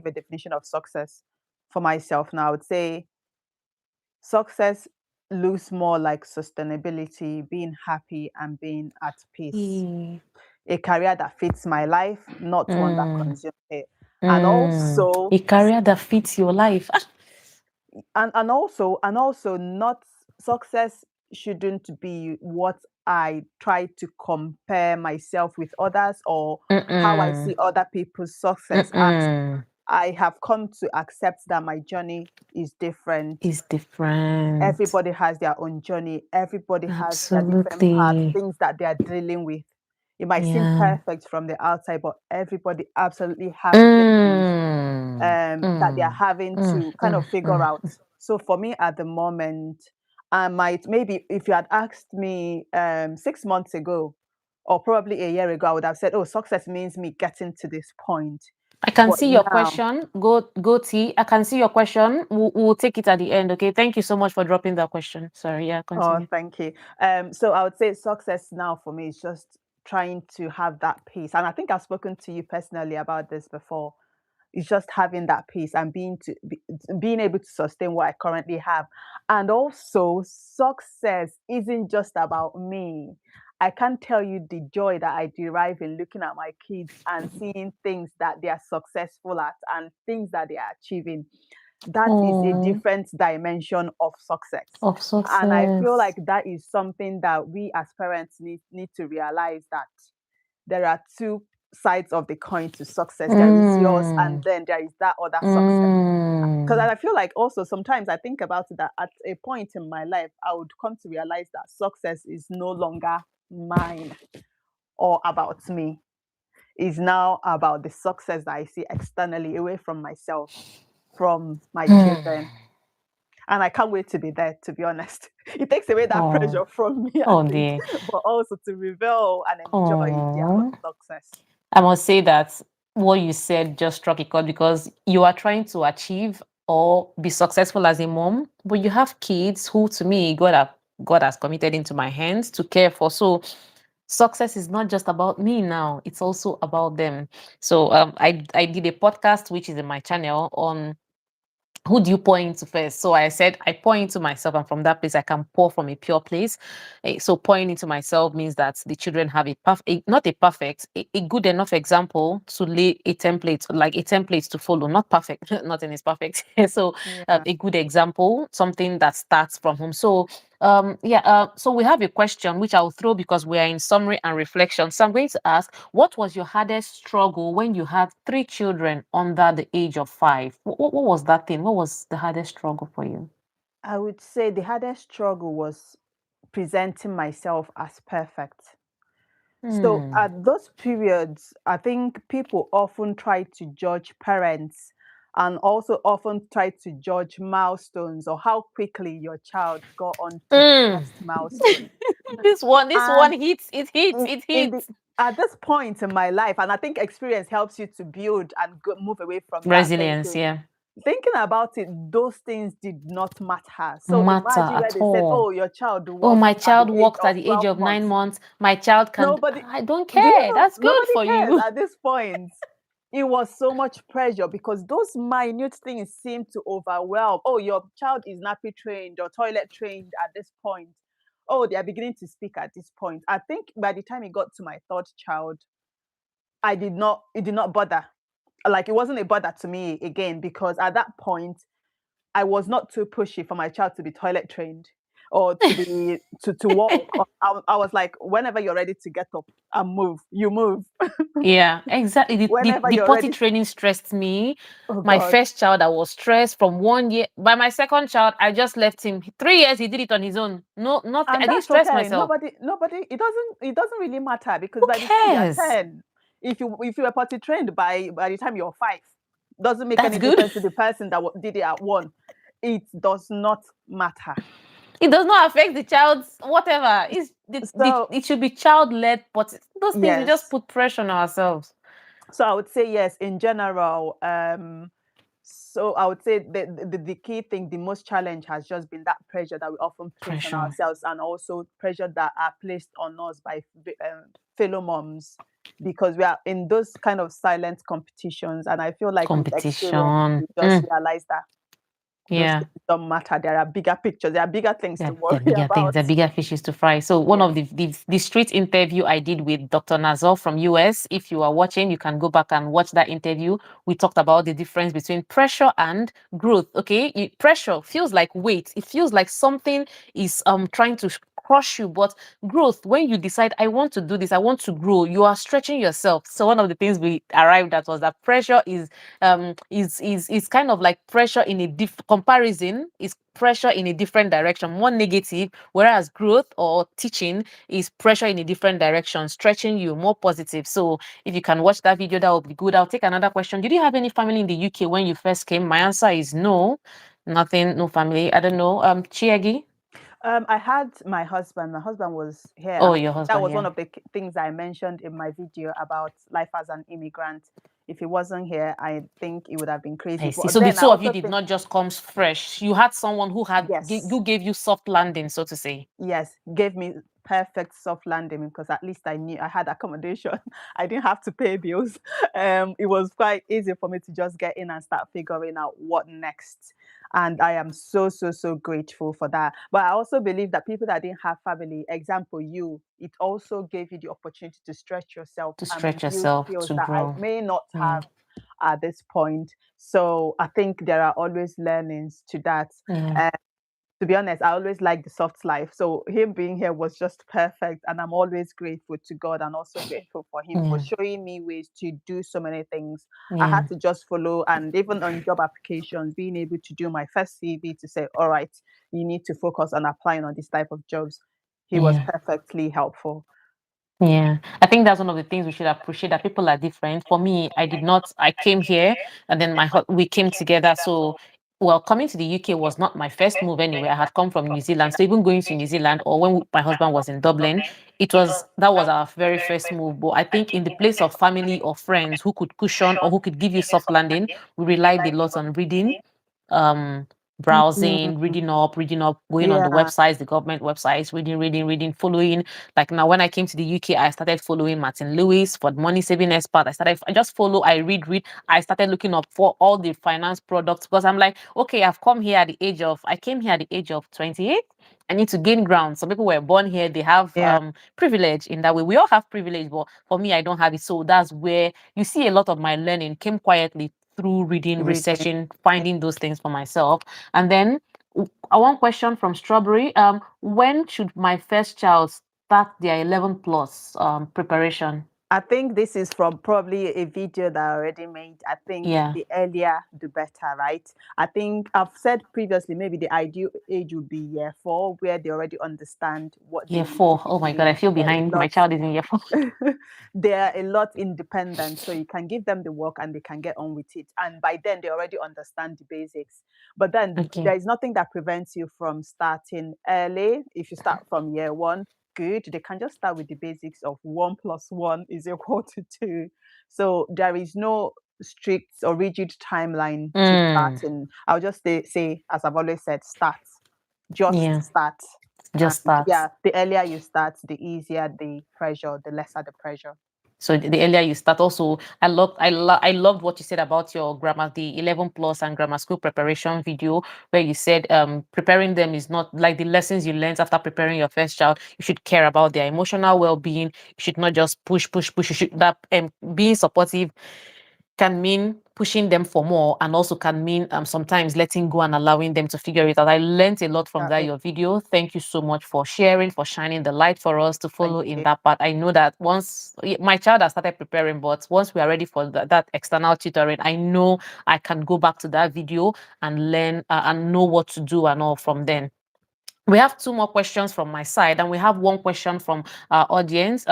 a definition of success for myself now, I would say success looks more like sustainability, being happy and being at peace. Mm. A career that fits my life, not one that Mm. consumes it. And also A career that fits your life. and also not success shouldn't be what I try to compare myself with others or how I Mm-mm. see other people's success as. Mm-mm. I have come to accept that my journey is different. It's different. Everybody has their own journey. Everybody has their different paths, Absolutely. things that they are dealing with. It might seem Yeah. perfect from the outside, but everybody absolutely have things Mm. that they are Mm. having Mm. to kind Mm. of figure Mm. out. So for me at the moment, I might maybe if you had asked me 6 months ago or probably a year ago, I would have said, "Oh, success means me getting to this point." I can But see your now, question. Go T. I can see your question. We'll take it at the end. Okay. Thank you so much for dropping that question. Sorry. Yeah. oh, Continue. thank you. So I would say success now for me is just trying to have that peace, and I think I've spoken to you personally about this before. It's just having that peace and being able to sustain what I currently have. And also, success isn't just about me. I can't tell you the joy that I derive in looking at my kids and seeing things that they are successful at and things that they are achieving. That is a Oh, different dimension of success. of And I feel success. like that is something that we as parents need to realize that there are two sides of the coin to success. There is yours, Mm. and then there is that other success. Because Mm. I feel like also sometimes I think about it that at a point in my life, I would come to realize that success is no longer mine or about me. It's now about the success that I see externally away from myself, from my children. And I can't wait to be there, to be honest. It takes away that Oh, pressure from me, I oh think, dear. but also to reveal and enjoy their own Oh, success. I must say that what you said just struck a chord because you are trying to achieve or be successful as a mom, but you have kids who, to me, God has committed into my hands to care for. So success is not just about me now; it's also about them. So I did a podcast which is in my channel on who do you pour into first? So I said I pour into myself, and from that place I can pour from a pure place. So pouring into myself means that the children have not a perfect, a good enough example to lay a template, like a template to follow. Not perfect, nothing is perfect. So Yeah. a good example, something that starts from home. So so we have a question which I'll throw because we are in summary and reflection. So I'm going to ask, what was your hardest struggle when you had 3 children under the age of 5? What was that thing? What was the hardest struggle for you? I would say the hardest struggle was presenting myself as perfect. So Hmm. at those periods, I think people often try to judge parents and also often try to judge milestones or how quickly your child got on to the Mm. next milestone. This one And hits, it hits, in, it in the hits. at this point in my life, and I think experience helps you to build and move away from that Resilience, thinking. yeah. Thinking about it, those things did not matter. So Matter imagine where at they said, all. "Oh, your child Oh, walks my at the child age walked of at the age 12 of nine months." months. My child can. Nobody, I don't do you care. know? That's good Nobody for cares you. at this point. It was so much pressure because those minute things seem to overwhelm. Oh, your child is nappy trained or toilet trained at this point. Oh, they are beginning to speak at this point. I think by the time it got to my third child, it did not bother. Like it wasn't a bother to me again because at that point I was not too pushy for my child to be toilet trained or to walk. I was like, whenever you're ready to get up and move, you move. Yeah, exactly. Whenever The you're potty ready. training stressed me. Oh My God. first child, I was stressed from 1 year. By my second child, I just left him. 3 years, he did it on his own. No, not I And didn't that's stress okay. myself. Nobody, it doesn't really matter because Who by the time you're cares? 10, if you were potty trained by the time you're 5, doesn't make That's any good. difference to the person that did it at 1. It does not matter. It does not affect the child's whatever. So It should be child-led, but those things we just yes. put pressure on ourselves. So I would say yes, in general. So I would say the key thing, the most challenge has just been that pressure that we often place on Pressure. ourselves, and also pressure that are placed on us by fellow moms. because we are in those kind of silent competitions. And I feel like with experience, Competition. we just realize that those Yeah. things don't matter. There are bigger pictures, there are bigger things to They're worry bigger things, about. they're bigger fishes to fry. So one Yeah. of the street interview I did with Dr. Nazor from US, if you are watching, you can go back and watch that interview. We talked about the difference between pressure and growth. Okay, pressure feels like weight. It feels like something is trying to crush you, but growth, when you decide I want to do this, I want to grow, you are stretching yourself. So one of the things we arrived at was that pressure is kind of like pressure in a comparison is pressure in a different direction, more negative, whereas growth or teaching is pressure in a different direction, stretching you, more positive. So if you can watch that video, that would be good. I'll take another question. Did you have any family in the UK when you first came? My answer is no. Nothing, no family. I don't know. Chi Eggy? I had my husband. My husband was here, Oh, and your that husband, was one yeah. of the things I mentioned in my video about life as an immigrant. If he wasn't here, I think it would have been crazy. I see. But So the then I two of you also did think, not just come fresh. You had someone who yes, who gave you soft landing, so to say. yes, gave me perfect soft landing because at least I knew I had accommodation. I didn't have to pay bills. It was quite easy for me to just get in and start figuring out what next. And I am so, so, so grateful for that. But I also believe that people that didn't have family, example you, it also gave you the opportunity to stretch yourself To and stretch build yourself, skills to that I grow. may not Yeah. have at this point. So I think there are always learnings to that. Yeah. To be honest, I always like the soft life. So him being here was just perfect. And I'm always grateful to God and also grateful for him for Yeah. showing me ways to do so many things. I had Yeah. to just follow, and even on job applications, being able to do my first CV to say, all right, you need to focus on applying on this type of jobs. He was Yeah. perfectly helpful. Yeah, I think that's one of the things we should appreciate, that people are different. For me, I did not. I came here, and then we came together. So, well, coming to the UK was not my first move anyway. I had come from New Zealand, so even going to New Zealand, or when my husband was in Dublin, that was our very first move. But I think in the place of family or friends who could cushion or who could give you soft landing, we relied a lot on reading, um, Mm, browsing, reading up, going on the yeah, websites, the government websites, reading, following. Like now, when I came to the UK, I started following Martin Lewis for the money saving expert. I just follow, I read. I started looking up for all the finance products because I'm like, okay, I came here at the age of 28. I need to gain ground. Some people were born here, they have yeah, privilege in that way. We all have privilege, but for me, I don't have it. So that's where you see a lot of my learning came quietly through reading, reading. researching, finding those things for myself. And then one question from Strawberry. When should my first child start their 11 plus preparation? I think this is from probably a video that I already made. I think Yeah, the earlier the better, right? I think I've said previously maybe the ideal age would be year four, where they already understand what they year need to four. be Oh my God, I doing. feel behind. My child is in year four. They're a lot independent, so you can give them the work and they can get on with it. And by then, they already understand the basics. But then Okay. there is nothing that prevents you from starting early. If you start from year one, good. They can just start with the basics of one plus one is equal to two. So there is no strict or rigid timeline to Mm, starting. I'll just say, as I've always said, start. Just yeah, start. And just start. yeah, the earlier you start, the easier the pressure, the lesser the pressure. So the earlier you start, also, I loved what you said about your grammar, the 11 plus and grammar school preparation video, where you said preparing them is not like the lessons you learned after preparing your first child. You should care about their emotional well-being. You should not just push. You should that being supportive can mean pushing them for more, and also can mean sometimes letting go and allowing them to figure it out. I learned a lot from that Exactly. your video. Thank you so much for sharing, for shining the light for us to Thank follow in you. that part. I know that once my child has started preparing, but once we are ready for that external tutoring, I know I can go back to that video and learn and know what to do and all from then. We have two more questions from my side, and we have one question from our audience.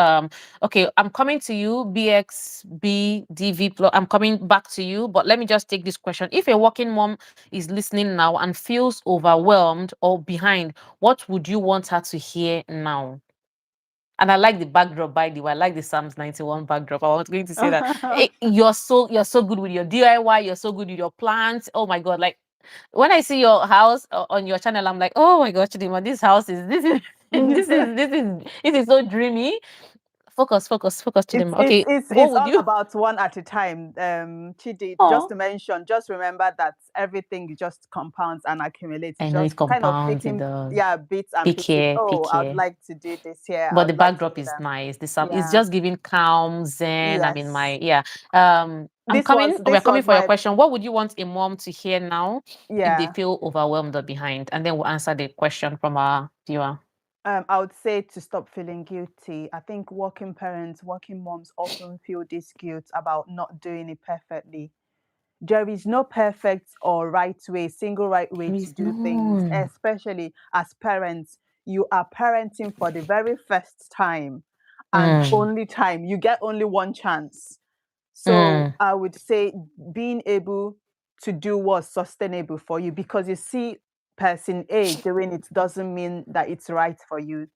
Okay, I'm coming to you, BXBDV Plus. I'm coming back to you, but let me just take this question. If a working mom is listening now and feels overwhelmed or behind, what would you want her to hear now? And I like the backdrop, by the way. I like the Psalms 91 backdrop. I was going to say that you're so good with your DIY. You're so good with your plants. Oh my God! Like when I see your house on your channel, I'm like, oh my gosh, Chidima, this house is this is this is so dreamy. Focus to It's them. it's Okay, it's what it's would all you? about one at a time. Chidi, just Oh, to mention, just remember that everything just compounds and accumulates. I know Just it kind of compounds. It picking, does. yeah, bits and Pick pieces. here, Oh, pick I would here. like to do this here. I But the would like to backdrop do is that. nice. The sound it's Yeah. just giving calm zen. I'm in Yes. my yeah. I'm This was coming. We're this coming was for your my question. What would you want a mom to hear now if they yeah. feel overwhelmed or behind? And then we'll answer the question from our viewer. I would say to stop feeling guilty. I think working parents, working moms often feel this guilt about not doing it perfectly. There is no perfect or right way, single right way There to is do things, none. especially as parents. You are parenting for the very first time and Mm, only time. You get only one chance. So mm, I would say being able to do what's sustainable for you, because you see person A doing it doesn't mean that it's right for you.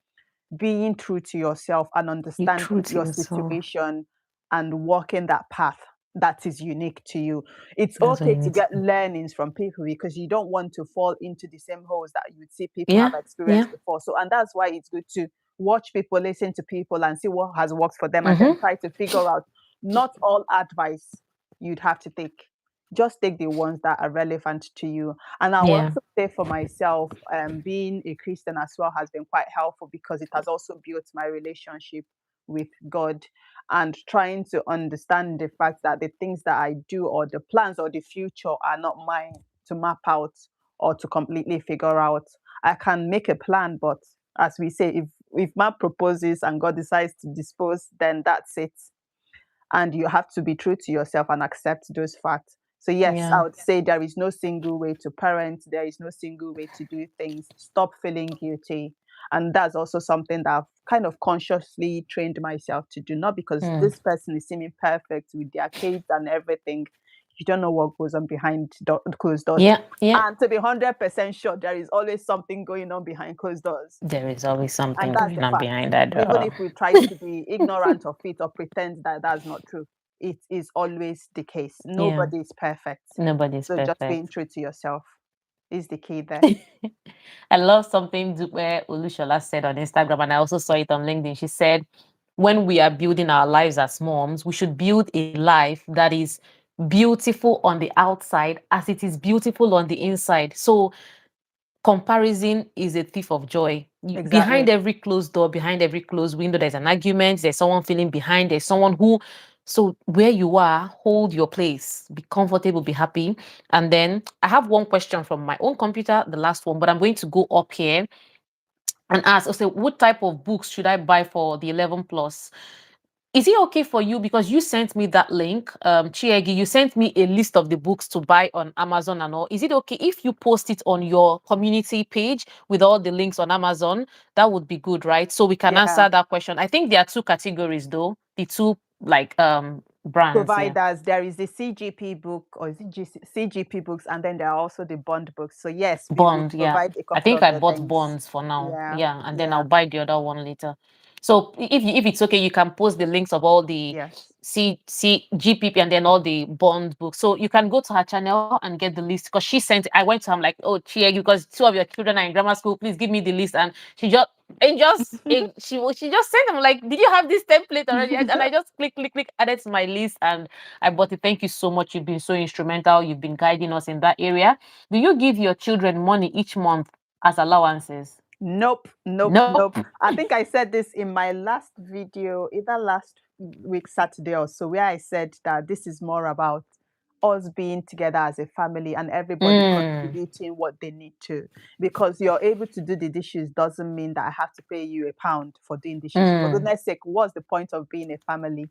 Being true to yourself and you true understanding to your yourself. situation and walking that path that is unique to you. It's That's what okay you to need to get do. learnings from people because you don't want to fall into the same holes that you see people have Yeah, yeah. experienced before. So, and that's why it's good to watch people, listen to people, and see what has worked for them, and then Mm-hmm. try to figure out not all advice you'd have to take. Just take the ones that are relevant to you. And I will Yeah. also say for myself, being a Christian as well has been quite helpful because it has also built my relationship with God and trying to understand the fact that the things that I do or the plans or the future are not mine to map out or to completely figure out. I can make a plan, but as we say, if man proposes and God decides to dispose, then that's it, and you have to be true to yourself and accept those facts. So yes, I Yeah. would say there is no single way to parent. There is no single way to do things. Stop feeling guilty. And that's also something that I've kind of consciously trained myself to do, not because Mm. this person is seeming perfect with their kids and everything. You don't know what goes on behind closed doors. Yeah. Yeah. And to be 100% sure, there is always something going on behind closed doors. There is always And something that's going the on fact. behind that Even door. if we try to be ignorant of it or pretend that that's not true, it is always the case. Yeah. Nobody is perfect. Nobody's So just being perfect. true to yourself is the key there. I love something where Olushola said on Instagram, and I also saw it on LinkedIn. She said, when we are building our lives as moms, we should build a life that is beautiful on the outside as it is beautiful on the inside. So comparison is a thief of joy. Behind Exactly. every closed door, behind every closed window, there's an argument, there's someone feeling behind, there's someone who. So, where you are, hold your place, be comfortable, be happy. And then I have one question from my own computer, the last one, but I'm going to go up here and ask, okay, what type of books should I buy for the 11 plus? Is it okay for you, because you sent me that link, Chi Eggy, you sent me a list of the books to buy on Amazon and all. Is it okay if you post it on your community page with all the links on Amazon? That would be good, right? So we can Yeah. answer that question. I think there are two categories though, the two like brands, yeah. Providers, there is the CGP book or is it CGP books, and then there are also the bond books. So yes, we would Bond, yeah. provide a I copy think of I the bought links. bonds for now. Yeah. Yeah, and then Yeah. I'll buy the other one later. So if it's okay, you can post the links of all the Yes. GPP and then all the bond books. So you can go to her channel and get the list, because she sent. I went to her, I'm like, oh, Chiegi, because two of your children are in grammar school, please give me the list. And she just sent them like, did you have this template already? And I just click, added to my list, and I bought it. Thank you so much. You've been so instrumental. You've been guiding us in that area. Do you give your children money each month as allowances? Nope, nope, Nope. nope. I think I said this in my last video, either last week, Saturday or so, where I said that this is more about us being together as a family and everybody Mm, contributing what they need to. Because you're able to do the dishes doesn't mean that I have to pay you £1 for doing dishes. For mm. goodness sake, what's the point of being a family?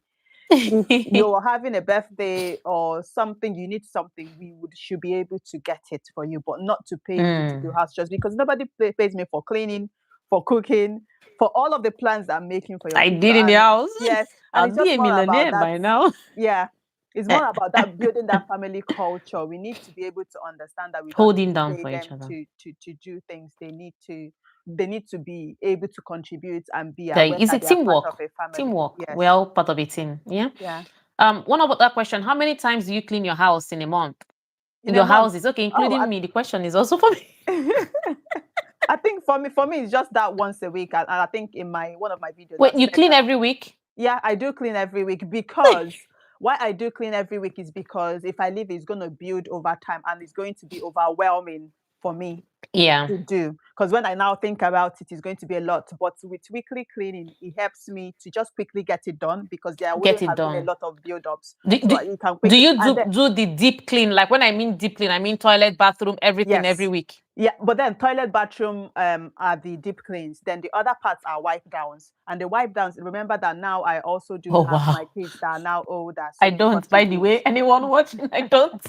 If you're having a birthday or something, you need something, should be able to get it for you, but not to pay you to do Mm. house chores, because nobody pays me for cleaning, for cooking, for all of the plans that I'm making for your I future. did in the And house. yes, and I'll it's be just a more about millionaire that. by now. Yeah, it's more about that building that family culture. We need to be able to understand that we don't need Holding to down pay for each them other. to do things. They need to be able to contribute and be There aware is a that they are part of teamwork. a family. Teamwork. We're Yes. all part of a team. Yeah. Yeah. One about that question. How many times do you clean your house in a month? In a Your month. house is okay, Oh, including me. The question is also for me. I think for me, it's just that once a week. And I think in my one of my videos, Wait, I've you said clean that. every week? Yeah, I do clean every week because why I do clean every week is because if I leave, it's going to build over time and it's going to be overwhelming for me Yeah, to do. Because when I now think about it, it's going to be a lot. But with weekly cleaning, it helps me to just quickly get it done because there get wouldn't it have been a done. lot of build-ups. Do, So do, you can do quickly, you and then do the deep clean? Like when I mean deep clean, I mean toilet, bathroom, everything every yes. week. Yeah, but then toilet, bathroom are the deep cleans. Then the other parts are wipe downs. And the wipe downs, remember that now I also do Oh have my wow. kids that are now older, I so they don't, by the contribute. way. Anyone watching? I don't.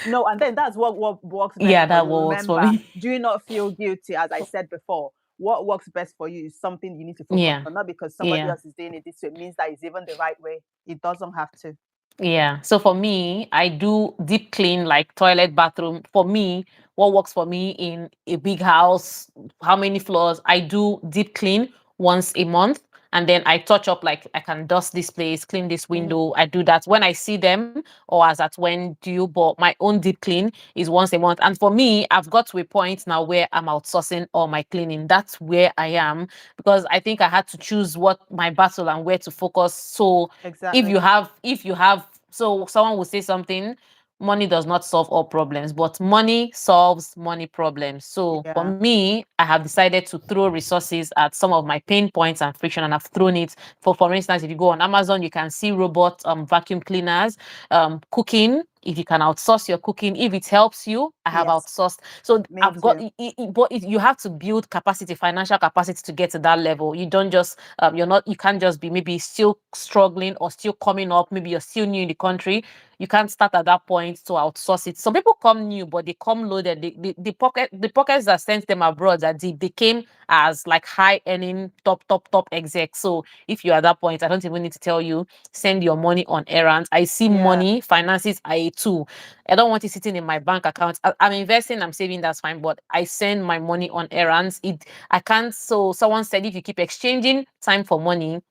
No, and then that's what works best Yeah, for that you. works for Remember, me. do not feel guilty, as I said before. What works best for you is something you need to focus Yeah, on, not because somebody yeah. else is doing it this way means that it's even the right way. It doesn't have to. Yeah. So for me, I do deep clean like toilet, bathroom. For me, what works for me in a big house, how many floors, I do deep clean once a month. And then I touch up, like I can dust this place, clean this Mhm. window. I do that when I see them or as at when due. But my own deep clean is once a month. And for me, I've got to a point now where I'm outsourcing all my cleaning. That's where I am because I think I had to choose what my battle and where to focus. So Exactly. if you have so someone will say something, money does not solve all problems, but money solves money problems. So for Yeah. me, I have decided to throw resources at some of my pain points and friction, and I've thrown it. For instance, if you go on Amazon, you can see robot vacuum cleaners, cooking. If you can outsource your cooking, if it helps you, I have Yes. outsourced. So Me I've got too. but you have to build capacity, financial capacity to get to that level. You don't just you can't just be maybe still struggling or still coming up. Maybe you're still new in the country. You can't start at that point to outsource it. Some people come new, but they come loaded. The pockets that sent them abroad that they came as like high earning top exec. So if you're at that point, I don't even need to tell you, send your money on errands. I see Yeah. money, finances are a tool. I don't want it sitting in my bank account. I'm investing, I'm saving, that's fine. But I send my money on errands. I can't. So someone said if you keep exchanging time for money,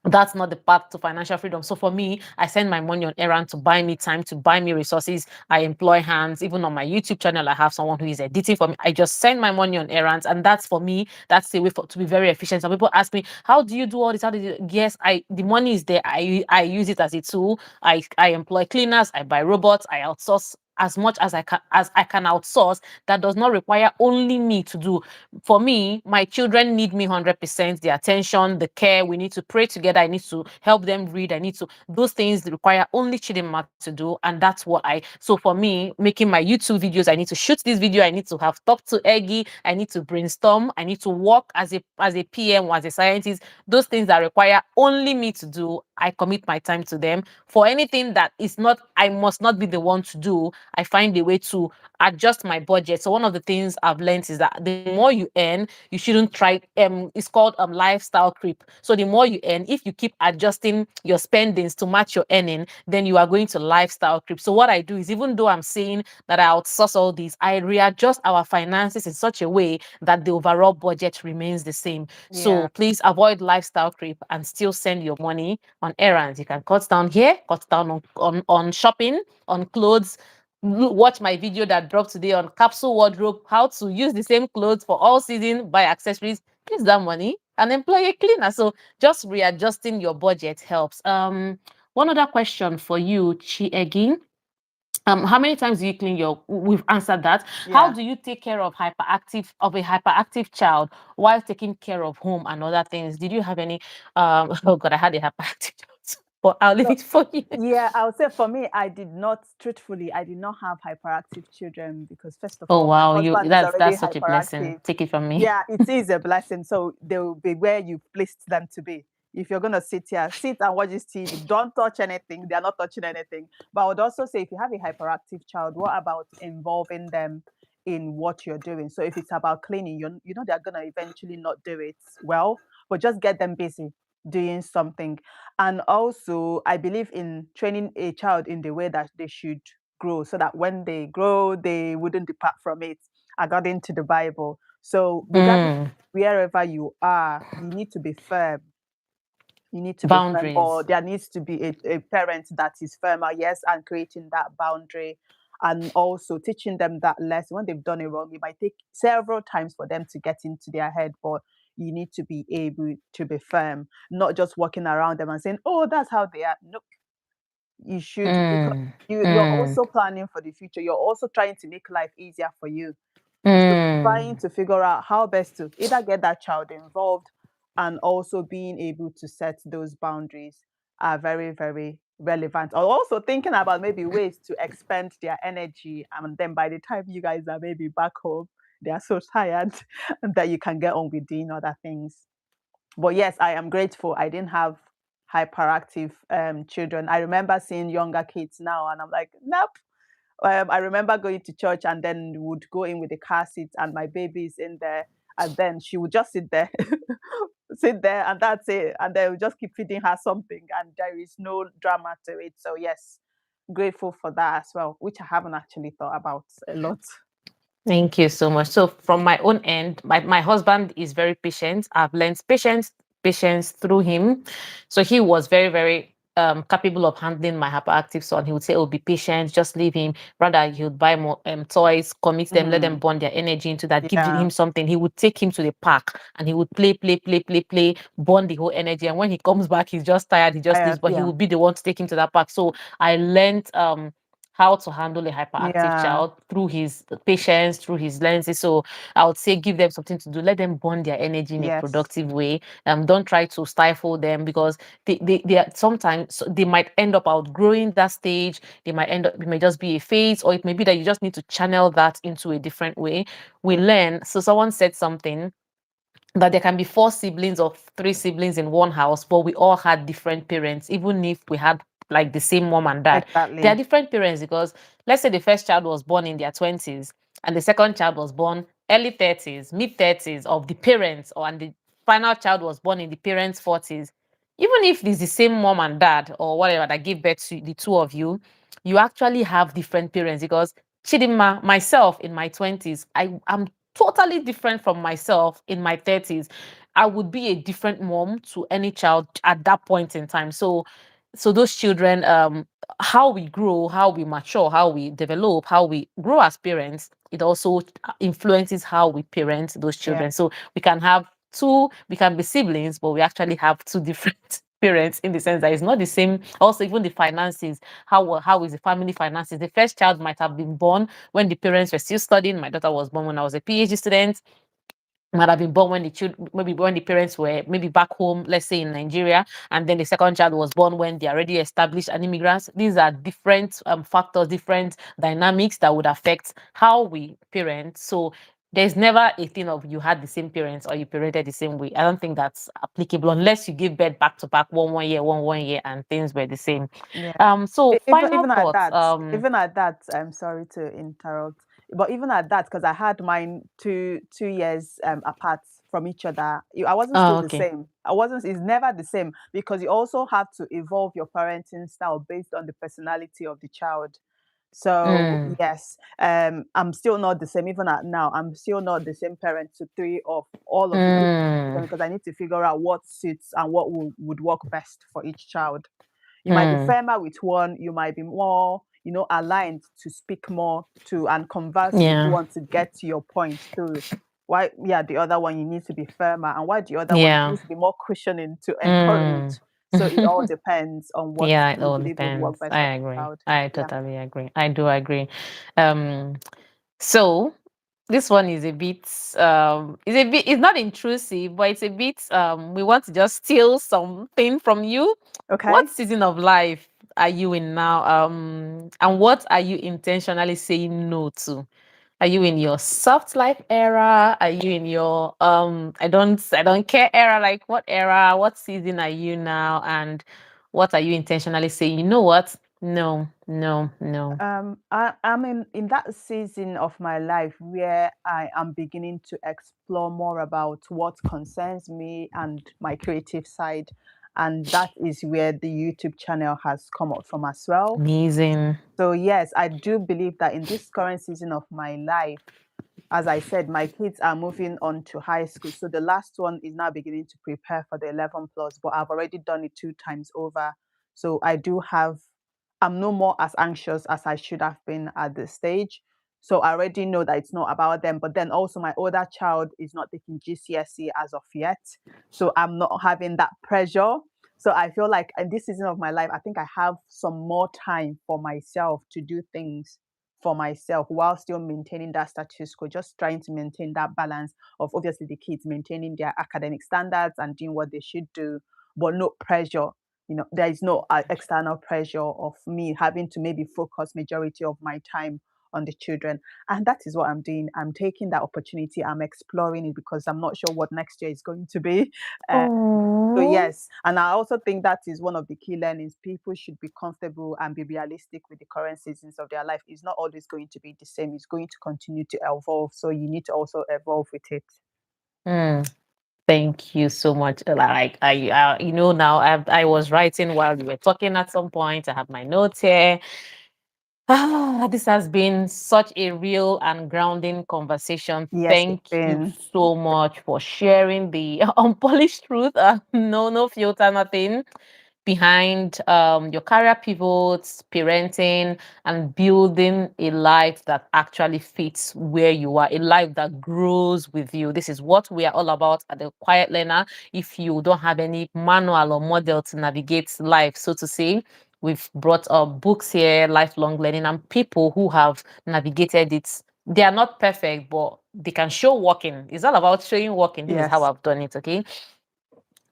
that's not the path to financial freedom. So for me, I send my money on errand to buy me time, to buy me resources. I employ hands. Even on my YouTube channel, I have someone who is editing for me. I just send my money on errands, and that's for me. That's a way to be very efficient. Some people ask me, "How do you do all this? How do you?" Yes, the money is there. I use it as a tool. I employ cleaners. I buy robots. I outsource as much as I can outsource. That does not require only me to do. For me, my children need me 100%, the attention, the care. We need to pray together. I need to help them read. I need to, those things require only Chidinma to do. And that's what so for me, making my YouTube videos, I need to shoot this video. I need to have talked to Eggy. I need to brainstorm. I need to work as a PM or as a scientist. Those things that require only me to do, I commit my time to them. For anything that is not, I must not be the one to do, I find a way to adjust my budget. So one of the things I've learned is that the more you earn, you shouldn't try it's called lifestyle creep. So the more you earn, if you keep adjusting your spendings to match your earning, then you are going to lifestyle creep. So what I do is, even though I'm saying that I outsource all these, I readjust our finances in such a way that the overall budget remains the same. So Yeah. please avoid lifestyle creep and still send your money on errands. You can cut down here, cut down on shopping, on clothes. Watch my video that dropped today on capsule wardrobe, how to use the same clothes for all season, buy accessories, use that money and employ a cleaner. So just readjusting your budget helps. One other question for you, Chi Eggy. How many times do you clean your? We've answered that. How Yeah. do you take care of a hyperactive child while taking care of home and other things? Did you have any? Oh God, I had a hyperactive child, but I'll leave So it for you. yeah, I would say for me, I did not, truthfully, I did not have hyperactive children because first of Oh all, my wow, you husband is already that's such a blessing. hyperactive. Take it from me. Yeah, it is a blessing. So they will be where you placed them to be. If you're gonna sit here, sit and watch this TV. Don't touch anything. They are not touching anything. But I would also say if you have a hyperactive child, what about involving them in what you're doing? So if it's about cleaning, you know they're gonna eventually not do it well, but just get them busy doing something. And also, I believe in training a child in the way that they should grow, so that when they grow, they wouldn't depart from it, according to the Bible. So, regardless Mm, wherever you are, you need to be firm. You need to be firm, or boundaries. there needs to be a parent that is firmer, yes, and creating that boundary and also teaching them that lesson. When they've done it wrong, it might take several times for them to get into their head, but you need to be able to be firm, not just walking around them and saying, "Oh, that's how they are." No, you should, because Mm, you're mm, also planning for the future. You're also trying to make life easier for you. So trying mm. to figure out how best to either get that child involved and also being able to set those boundaries are very, very relevant. Or also thinking about maybe ways to expend their energy. And then by the time you guys are maybe back home, they are so tired that you can get on with doing other things. But yes, I am grateful I didn't have hyperactive children. I remember seeing younger kids now, and I'm like, nope. I remember going to church and then would go in with the car seat and my baby is in there, and then she would just sit there, sit there, and that's it. And then we just keep feeding her something, and there is no drama to it. So yes, grateful for that as well, which I haven't actually thought about a lot. Thank you so much. So from my own end, my husband is very patient. I've learned patience through him. So he was very, very capable of handling my hyperactive son. He would say, "Oh, be patient, just leave him." Rather, he would buy more toys, commit them, let them Mm, burn their energy into that, give yeah, him something. He would take him to the park and he would play, burn the whole energy. And when he comes back, he's just tired, he just leaves, but he yeah, would be the one to take him to that park. So I learned how to handle a hyperactive yeah, child through his patience, through his lenses. So I would say give them something to do. Let them burn their energy in a yes, productive way. Don't try to stifle them because they are, sometimes they might end up outgrowing that stage. They might end up, it may just be a phase, or it may be that you just need to channel that into a different way. We mm, learn. So someone said something that there can be four siblings or three siblings in one house, but we all had different parents, even if we had like the same mom and dad. They are exactly. different parents because let's say the first child was born in their 20s and the second child was born early 30s, mid 30s of the parents, or and the final child was born in the parents' 40s. Even if it's the same mom and dad or whatever that gave birth to the two of you, you actually have different parents because Chidima, myself in my 20s, I am totally different from myself in my 30s. I would be a different mom to any child at that point in time. So those children, how we grow, how we mature, how we develop, how we grow as parents, it also influences how we parent those Yeah, children. So we can be siblings, but we actually have two different parents in the sense that it's not the same. Also, even the finances, how is the family finances? The first child might have been born when the parents were still studying. My daughter was born when I was a PhD student. Might have been born when the children, maybe when the parents were maybe back home, let's say in Nigeria, and then the second child was born when they're already established and immigrants. These are different factors, different dynamics that would affect how we parent. So there's never a thing of you had the same parents or you parented the same way. I don't think that's applicable unless you give birth back to back, one year, one year, and things were the same. yeah. So Even final thoughts. even at that, I'm sorry to interrupt, but even at that, because I had mine 2 years apart from each other, I wasn't still Oh, the okay. same. I wasn't. It's never the same because you also have to evolve your parenting style based on the personality of the child. So Mm, yes, I'm still not the same. Even at now, I'm still not the same parent to three of all of the three mm, children because I need to figure out what suits and what would work best for each child. You might be mm, firmer with one, you might be more, aligned to speak more to and converse with yeah. one to get to your point too. Why, yeah, the other one you need to be firmer, and why the other one Yeah. needs to be more cushioning to Mm. encourage. So it all depends on what Yeah, it you all believe would work depends. best I for the agree. child. I Yeah. totally agree. I do agree. Um, so this one it's not intrusive, but it's a bit we want to just steal something from you. What Okay. season of life are you in now? And what are you intentionally saying no to? Are you in your soft life era? Are you in your I don't care era? Like what era, what season are you now? And what are you intentionally saying? You know what? No, no, no. I'm in that season of my life where I am beginning to explore more about what concerns me and my creative side. And that is where the YouTube channel has come up from as well. Amazing. So, yes, I do believe that in this current season of my life, as I said, my kids are moving on to high school. So the last one is now beginning to prepare for the 11 plus, but I've already done it 2 times over. So I'm no more as anxious as I should have been at this stage. So I already know that it's not about them. But then also my older child is not taking GCSE as of yet. So I'm not having that pressure. So I feel like in this season of my life, I think I have some more time for myself to do things for myself while still maintaining that status quo, just trying to maintain that balance of obviously the kids maintaining their academic standards and doing what they should do, but no pressure. There is no external pressure of me having to maybe focus majority of my time on the children. And that is what I'm doing. I'm taking that opportunity. I'm exploring it because I'm not sure what next year is going to be. Uh, so Oh. yes, and I also think that is one of the key learnings. People should be comfortable and be realistic with the current seasons of their life. It's not always going to be the same. It's going to continue to evolve. So you need to also evolve with it. Mm, thank you so much. Like now I was writing while you were talking at some point. I have my notes here. This has been such a real and grounding conversation. Yes, it's Thank you been. so much for sharing the unpolished truth. No filter, nothing behind your career pivots, parenting, and building a life that actually fits where you are, a life that grows with you. This is what we are all about at the Quiet Learner. If you don't have any manual or model to navigate life, so to say, we've brought up books here, lifelong learning, and people who have navigated it. They are not perfect, but they can show walking. It's all about showing walking. This is how Yes. I've done it, okay?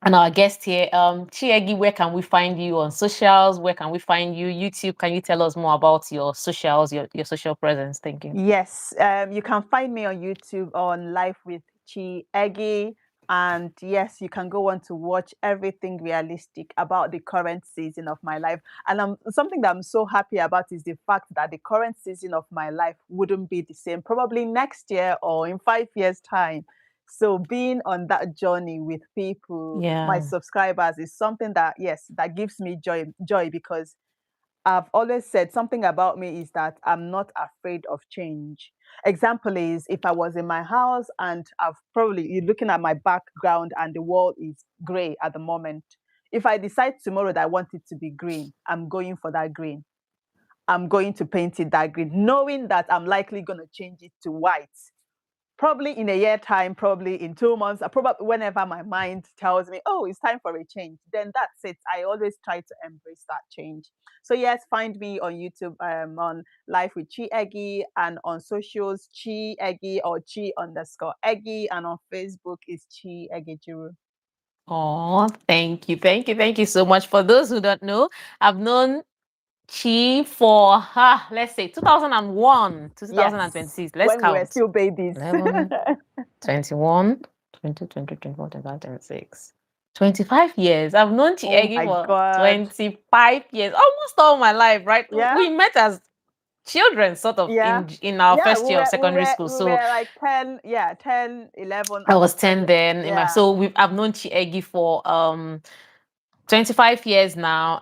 And our guest here, Chi Eggy, where can we find you on socials? Where can we find you? YouTube, can you tell us more about your socials, your social presence? Thank you. Yes, you can find me on YouTube on Life with Chi Eggy. And yes, you can go on to watch everything realistic about the current season of my life. And something that I'm so happy about is the fact that the current season of my life wouldn't be the same, probably next year or in 5 years' time. So being on that journey with people, my Yeah. subscribers, is something that, yes, that gives me joy because I've always said something about me is that I'm not afraid of change. Example is if I was in my house and you're looking at my background and the wall is gray at the moment. If I decide tomorrow that I want it to be green, I'm going for that green. I'm going to paint it that green, knowing that I'm likely going to change it to white probably in a year time, probably in 2 months, probably whenever my mind tells me, oh, it's time for a change, then that's it. I always try to embrace that change. So yes, find me on YouTube, on Life with Chi Eggy, and on socials, Chi Eggy or Chi_Eggy, and on Facebook is Chi Eggy Juru. Oh, thank you so much. For those who don't know, I've known Chi for let's say 2001 to Yes, 2026. Let's when we were count. still babies. 11, 21, 20, 20, 24, 25, 26. 25 years. I've known Chi Oh Eggy my for God. 25 years, almost all my life, right? Yeah. We met as children, sort of Yeah. in our Yeah, first we year of were we secondary were school. we So were like 10, yeah, 10, 11 I at the was 10 then. yeah. I've known Chi Eggy for 25 years now.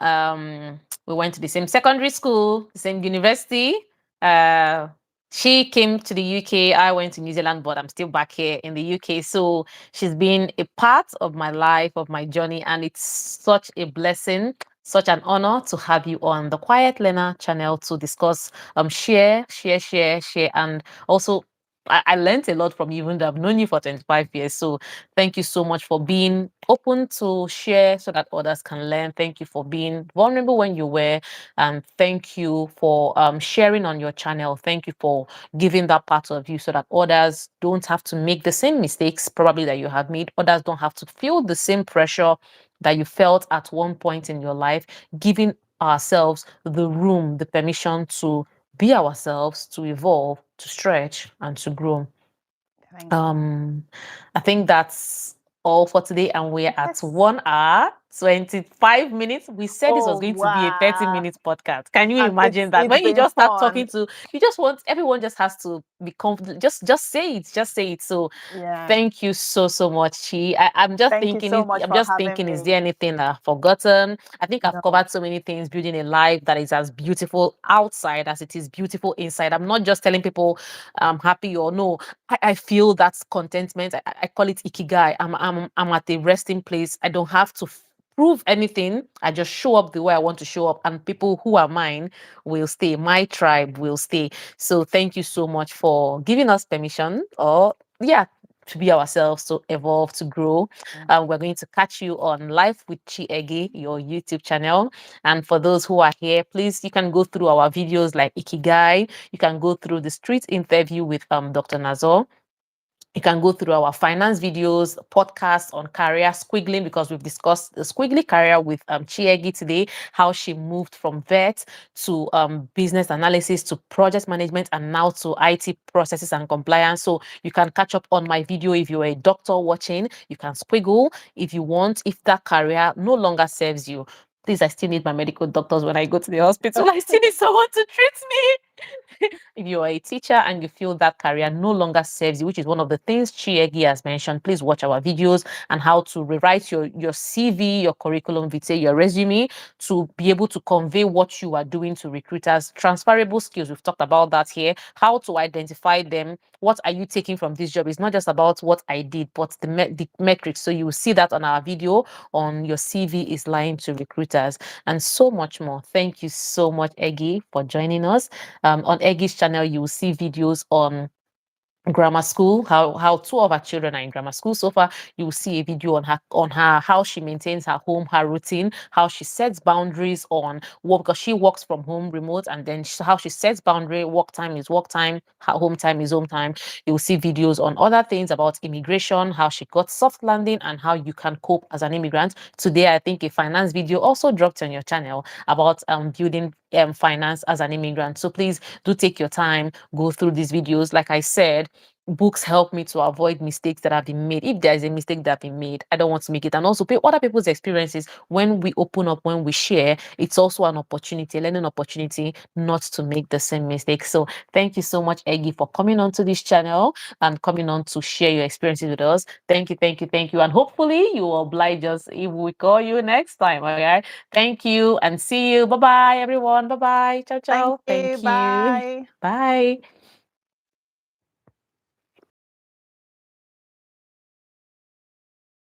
We went to the same secondary school, the same university. Uh, she came to the UK. I went to New Zealand, but I'm still back here in the UK. So she's been a part of my life, of my journey, and it's such a blessing, such an honor to have you on the Quiet Learner channel to discuss, share, and also. I learned a lot from you, even though I've known you for 25 years. So thank you so much for being open to share so that others can learn. Thank you for being vulnerable when you were. And thank you for sharing on your channel. Thank you for giving that part of you so that others don't have to make the same mistakes probably that you have made. Others don't have to feel the same pressure that you felt at one point in your life, giving ourselves the room, the permission to be ourselves, to evolve, to stretch, and to grow. Thank you. Um, I think that's all for today, and we're at Yes. 1 hour, 25 minutes. We said this was Oh going to be a 30 wow. minute podcast. Can you And imagine that? it's When you been just start fun. talking to, you just want everyone just has to be confident. Just say it. Just say it. So Yeah. thank you so much, Chi. I'm just Thank you thinking, so much I'm for just having thinking, is me. there anything that I've forgotten? I think I've No. covered so many things, building a life that is as beautiful outside as it is beautiful inside. I'm not just telling people I'm happy or no. I feel that's contentment. I call it ikigai. I'm at a resting place. I don't have to prove anything. I just show up the way I want to show up, and people who are mine will stay. My tribe will stay. So thank you so much for giving us permission, or yeah, to be ourselves, to evolve, to grow. We're going to catch you on Life with Chi Eggy, your YouTube channel. And for those who are here, please, you can go through our videos like Ikigai. You can go through the street interview with Dr. Nazor. You can go through our finance videos, podcasts on career squiggling, because we've discussed the squiggly career with Chi Eggy today, how she moved from vet to business analysis to project management and now to IT processes and compliance. So you can catch up on my video if you're a doctor watching. You can squiggle if you want, if that career no longer serves you. Please, I still need my medical doctors when I go to the hospital. I still need someone to treat me. If you are a teacher and you feel that career no longer serves you, which is one of the things Chi Eggy has mentioned, please watch our videos and how to rewrite your CV, your curriculum vitae, your resume to be able to convey what you are doing to recruiters. Transferable skills, we've talked about that here. How to identify them. What are you taking from this job? It's not just about what I did, but the metrics. So you will see that on our video on your CV is lying to recruiters and so much more. Thank you so much, Eggy, for joining us. On Eggy's channel, you will see videos on grammar school, how two of her children are in grammar school. So far, you will see a video on her how she maintains her home, her routine, how she sets boundaries on work, because she works from home remote, and then how she sets boundary. Work time is work time, her home time is home time. You will see videos on other things about immigration, how she got soft landing, and how you can cope as an immigrant. Today, I think a finance video also dropped on your channel about building finance as an immigrant. So please do take your time, go through these videos. Like I said, books help me to avoid mistakes that have been made. If there is a mistake that have been made, I don't want to make it. And also pay other people's experiences. When we open up, when we share, it's also an opportunity, a learning opportunity, not to make the same mistake. So thank you so much, Eggy, for coming onto this channel and coming on to share your experiences with us. Thank you, thank you, thank you. And hopefully you will oblige us if we call you next time. All right. Thank you and see you. Bye-bye, everyone. Bye-bye. Ciao, Thank ciao. you. Thank you. Bye. Bye.